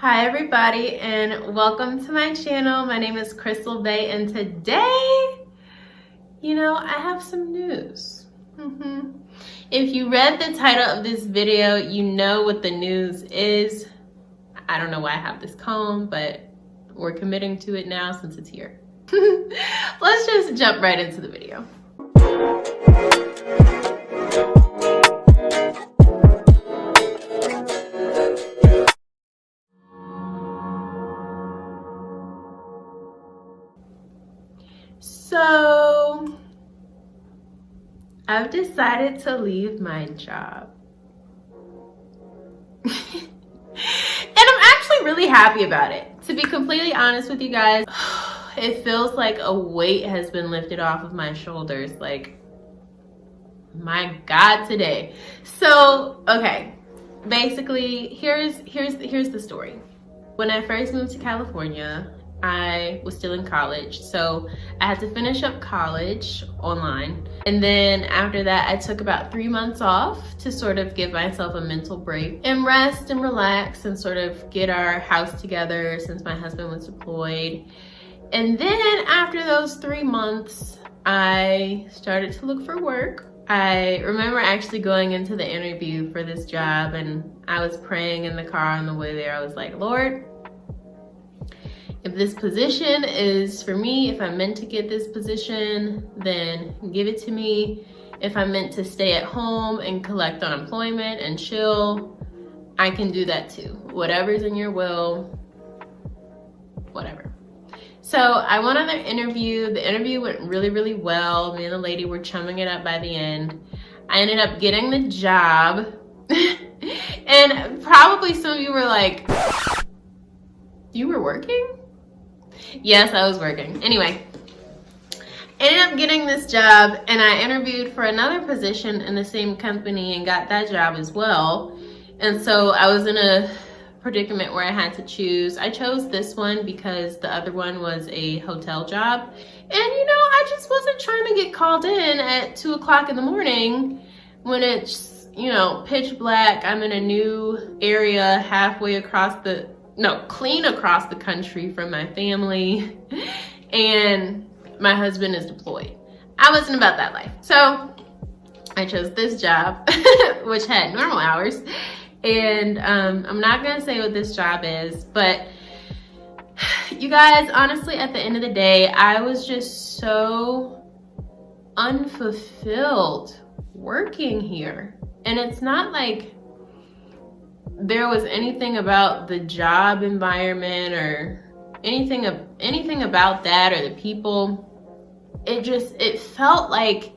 Hi everybody and welcome to my channel. My name is Crystal Bay and today, I have some news. If you read the title of this video, you know what the news is. I don't know why I have this comb, but we're committing to it now since it's here. Let's just jump right into the video. So, I've decided to leave my job. And I'm actually really happy about it. To be completely honest with you guys, it feels like a weight has been lifted off of my shoulders. Like, my God, today. So, okay. Basically, here's the story. When I first moved to California, I was still in college, so I had to finish up college online. And then after that, I took about 3 months off to sort of give myself a mental break and rest and relax and sort of get our house together since my husband was deployed. And then after those 3 months, I started to look for work. I remember actually going into the interview for this job and I was praying in the car on the way there. I was like, Lord, if this position is for me, if I'm meant to get this position, then give it to me. If I'm meant to stay at home and collect unemployment and chill, I can do that too. Whatever's in your will, whatever. So I went on their interview. The interview went really, really well. Me and the lady were chumming it up by the end. I ended up getting the job. And probably some of you were like, you were working? Yes, I was working. Anyway, ended up getting this job and I interviewed for another position in the same company and got that job as well. And so I was in a predicament where I had to choose. I chose this one because the other one was a hotel job. And I just wasn't trying to get called in at 2 o'clock in the morning when it's, pitch black. I'm in a new area halfway across clean across the country from my family, and my husband is deployed. I wasn't about that life. So I chose this job, which had normal hours. And I'm not gonna say what this job is, but you guys, honestly, at the end of the day, I was just so unfulfilled working here. And it's not like there was anything about the job environment or anything about that or the people. It felt like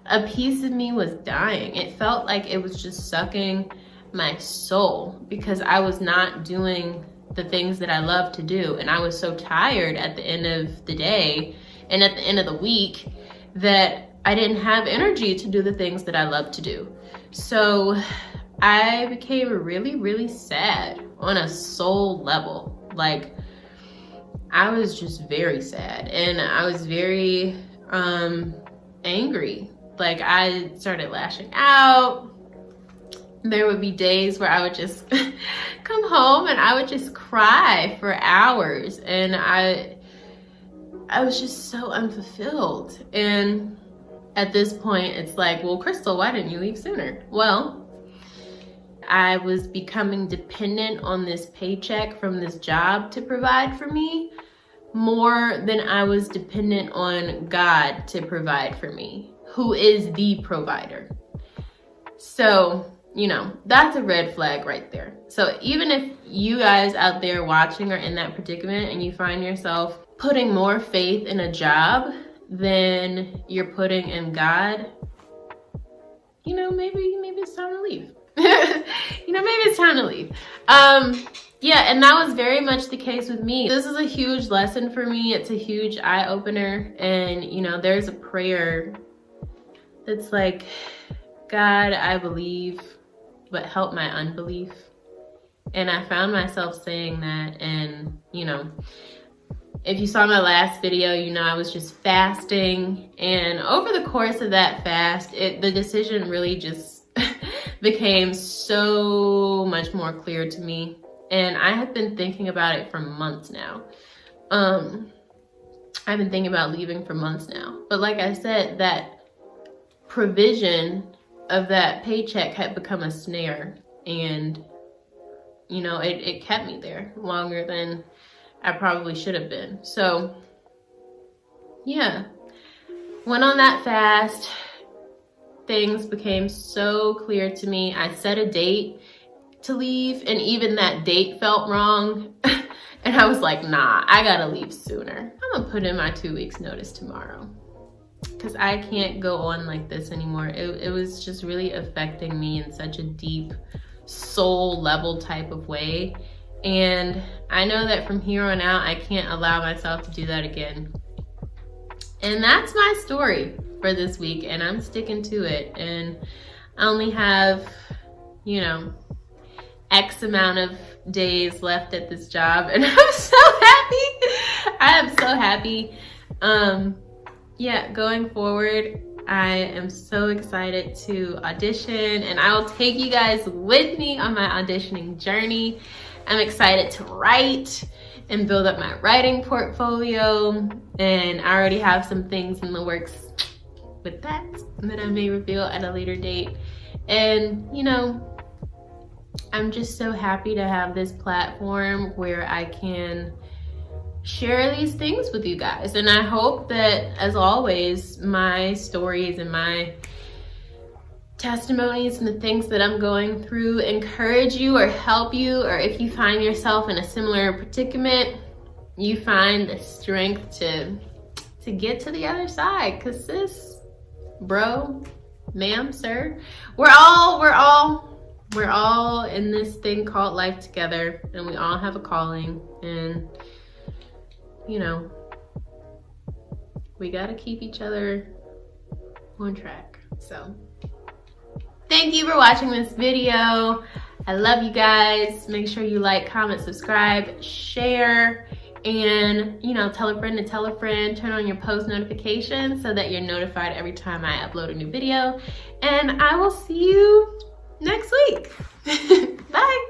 a piece of me was dying. It felt like it was just sucking my soul because I was not doing the things that I love to do. And I was so tired at the end of the day and at the end of the week that I didn't have energy to do the things that I love to do. So I became really, really sad on a soul level. Like, I was just very sad and I was very angry. Like, I started lashing out. There would be days where I would just come home and I would just cry for hours, and I was just so unfulfilled. And at this point, it's like, well, Crystal, why didn't you leave sooner? Well, I was becoming dependent on this paycheck from this job to provide for me more than I was dependent on God to provide for me, who is the provider. So, that's a red flag right there. So even if you guys out there watching are in that predicament and you find yourself putting more faith in a job than you're putting in God, maybe it's time to leave. Maybe it's time to leave. Yeah, and that was very much the case with me. This is a huge lesson for me. It's a huge eye opener. And, there's a prayer that's like, God, I believe, but help my unbelief. And I found myself saying that. And, if you saw my last video, I was just fasting. And over the course of that fast, the decision really just became so much more clear to me. And I have been thinking about it for months now. I've been thinking about leaving for months now. But like I said, that provision of that paycheck had become a snare. And, you know, it kept me there longer than I probably should have been. So, yeah. Went on that fast. Things became so clear to me. I set a date to leave, and even that date felt wrong. And I was like, nah, I gotta leave sooner. I'm gonna put in my 2 weeks notice tomorrow, because I can't go on like this anymore. It was just really affecting me in such a deep soul level type of way. And I know that from here on out, I can't allow myself to do that again. And that's my story for this week, and I'm sticking to it. And I only have, you know, X amount of days left at this job, and I'm so happy. I am so happy. Yeah, going forward, I am so excited to audition, and I will take you guys with me on my auditioning journey. I'm excited to write and build up my writing portfolio, and I already have some things in the works with that I may reveal at a later date. And, you know, I'm just so happy to have this platform where I can share these things with you guys. And I hope that, as always, my stories and my testimonies and the things that I'm going through encourage you or help you, or if you find yourself in a similar predicament, you find the strength to get to the other side. Cause sis, bro, ma'am, sir, we're all in this thing called life together, and we all have a calling, and you know, we gotta keep each other on track. So thank you for watching this video. I love you guys. Make sure you like, comment, subscribe, share, and, you know, tell a friend to tell a friend. Turn on your post notifications so that you're notified every time I upload a new video. And I will see you next week. Bye.